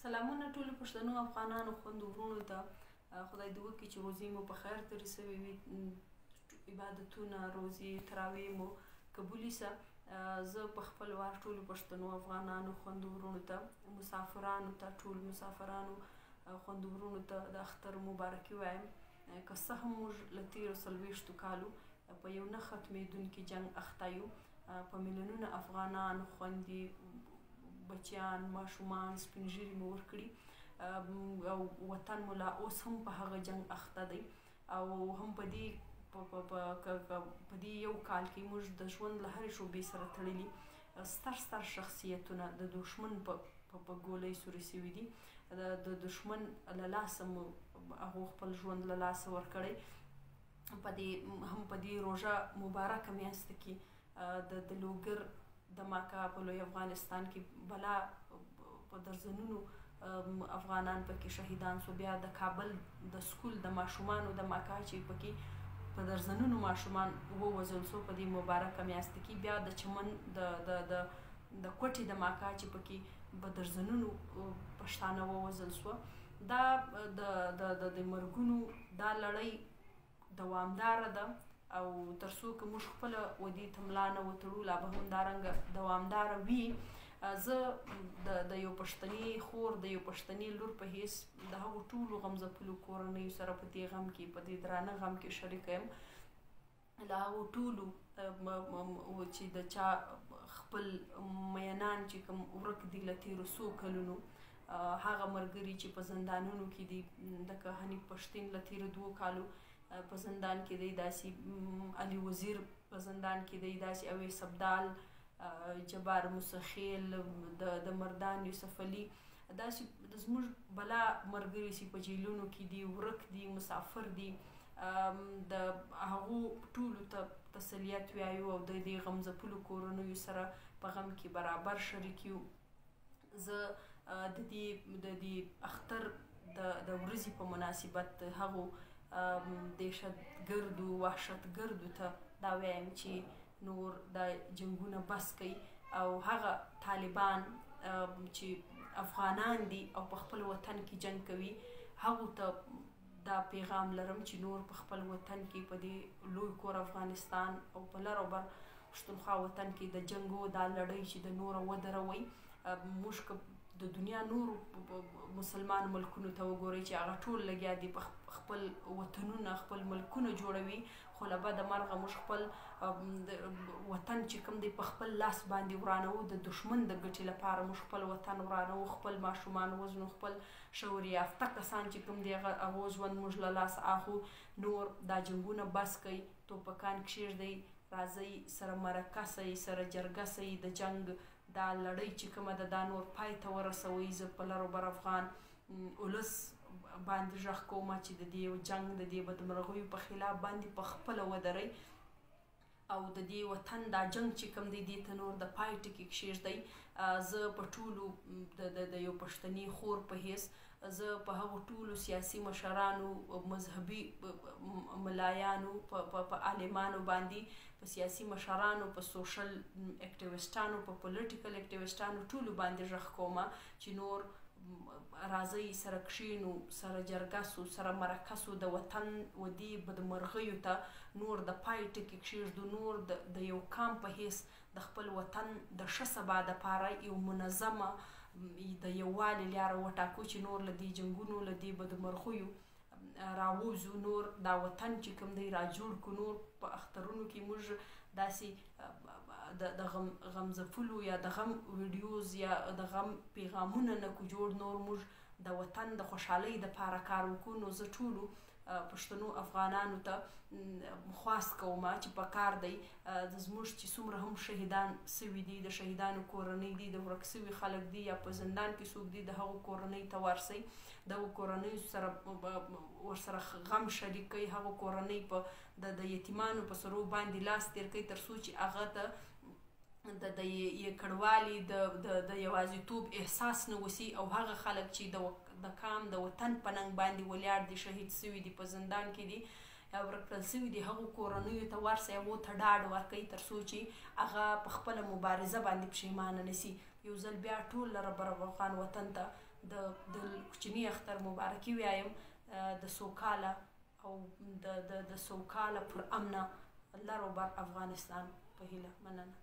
سلامونه ټولو پښتنو افغانانو خویندو ورونو ته. خدای دې وکړي چې روزې مو په خیر تېرې سوې وي، عبادتونه روزې تراویح مو قبولې شه. زه په خپل وار ټولو پښتنو افغانانو خویندو ورونو ته، مسافرانو ته، ټولو مسافرانو خویندو ورونو ته د اختر مبارکي وایم. که څه هم موږ له تېرو 40 کالو په یو نه ختمېدونکي جنګ اخته یو، په میلیونونه افغانان، خویندې، بچیان، ماشومان، سپین ږیري مو ورکړي او وطن مو لا اوس هم په هغه جنګ اخته دی. او هم په دې یو کال کې موږ د ژوند له هرې شعبې سره تړلي ستر شخصیتونه د دښمن په ګولۍ سوري سوي دي. د دښمن له لاسه مو هغو خپل ژوند له لاسه ورکړی. هم په دې روژه مبارکه میاشته کې د لوګر دماکه په لوی افغانستان کې بلا په درځنونو افغانان پکې شهیدان سو. بیا د کابل د سکول د ماشومانو دماکه چې پکې په درځنونو ماشومان ووژل سو په دې مبارکه میاشته کې. بیا د چمن د کوټې دماکه چې پکې په درځنونو پښتانه ووژل سوه. دا د مرګونو دا لړۍ دوامداره ده او تر څو که موږ خپله ودې ته ملا نه وتړو لا به همدارنګه دوامداره وي. زه د یو پښتني خور، د یو پښتني لور په حیث د هغو ټولو غمځپلو کورنیو سره په دې غم کې، په دې درانه غم کې شریکه یم. له هغو ټولو چې د چا خپل مینان چې کوم ورک دي له تېرو څو کلونو، هغه ملګري چې په زندانونو کې دي، لکه حنیف پښتین له تېرو 2 کالو په زندان کې دی، داسې علي وزیر په زندان کې دی، داسې اویس ابدال، جبار موسیخیل، د مردان یوسف علي، داسې زموږ بلا ملګري چې په جیلونو کې دي، ورک دي، مسافر دي. د هغو ټولو ته تسلیت وایو او د دې غمځپلو کورنیو سره په غم کې برابر شریک یو. زه د دې اختر د ورځې په مناسبت هغو دهشتګردو، وحشتګردو ته دا وایم چې نور دا جنګونه بس کوي او هغه طالبان چې افغانان دي او په خپل وطن کې جنګ کوي، هغو ته دا پیغام لرم چې نور په خپل وطن کې په دې لوی کور افغانستان او په لر او بر پښتونخوا وطن کې د جنګو دا لړۍ چې د نوره ودروئ. موږ که د دنیا نورو مسلمان ملکونو ته وګورئ چې هغه ټول لګیا دي په خپل وطنونه، خپل ملکونه جوړوي، خو له بده مرغه موږ خپل وطن چې کوم دی په خپل لاس باندې ورانوو. د دښمن د ګټې لپاره موږ خپل وطن ورانوو، خپل ماشومان وژنو، خپل شعور یافته کسان چې کوم دی هغو ژوند موږ له لاسه اخلو. نور دا جنګونه بس کوئ، توپکان کښېږدئ، راځئ سره مرکه سئ، سره جرګه سئ، د جنګ دا لړۍ چې کومه ده دا نور پای ته ورسوئ. زه په لر او بر افغان ولس باندې غږ کوم چې د دې جنګ، د دې بدمرغیو په خلاف باندې په خپله ودرئ او د دې وطن دا جنګ چې کوم دی دې ته نور د پای ټکي کښېږدئ. زه په ټولو د یو پښتني خور په حیث زه په هغو ټولو سیاسي مشرانو، مذهبي ملایانو، په عالمانو باندې، په سیاسي مشرانو، په سوشل اکټیویسټانو، په پولیټیکل اکټیویسټانو ټولو باندې غږ کومه چې نور راځئ سره کښېنو، سره جرګه سو، سره مرکه سو، د وطن و دې بدمرغیو ته نور د پای ټکي کښېږدو. نور د یو قام په حیث د خپل وطن د ښه سبا دپاره یو منظمه د یووالي لاره وټاکو چې نور له دې جنګونو، له دې بدمرغیو راووځو، نور دا وطن چې کوم دی راجوړ کړو. نور په اخترونو کې موږ داسې د غمځپلو یا د غم ویډیوز یا د غم پیغامونه نه کو جوړ، نور موږ د وطن د خوشحالۍ دپاره کار وکړو. نو زه ټولو پښتنو افغانانو ته خواست کوم چې په کار دی زموږ چې څومره هم شهیدان سوي دي، د شهیدانو کورنۍ دي، د ورک سوي خلک دي یا په زندان کې څوک دي، د هغو کورنۍ ته ورسئ، د هغو کورنیو سره ورسره غم شریک کړئ، هغو کورنۍ په د یتیمانو په سرو باندې لاس تېر کړئ تر څو چې هغه ته د یکړوالي د یوازیتوب احساس نه وسي او هغه خلک چې د قام د وطن په ننګ باندې ولاړ دي، شهید سوي دي، په زندان کې دي یا ورک کړل سوي دي، هغو کورنیو ته ورسئ، هغو ته ډاډ ورکړئ تر څو چې هغه په خپله مبارزه باندې پښیمانه نه سي. یو ځل بیا ټول لر بر افغان وطن ته د کوچني اختر مبارکي وایم د سوکاله او د سوکاله پر امنه لر و بر افغانستان په هیله. مننه.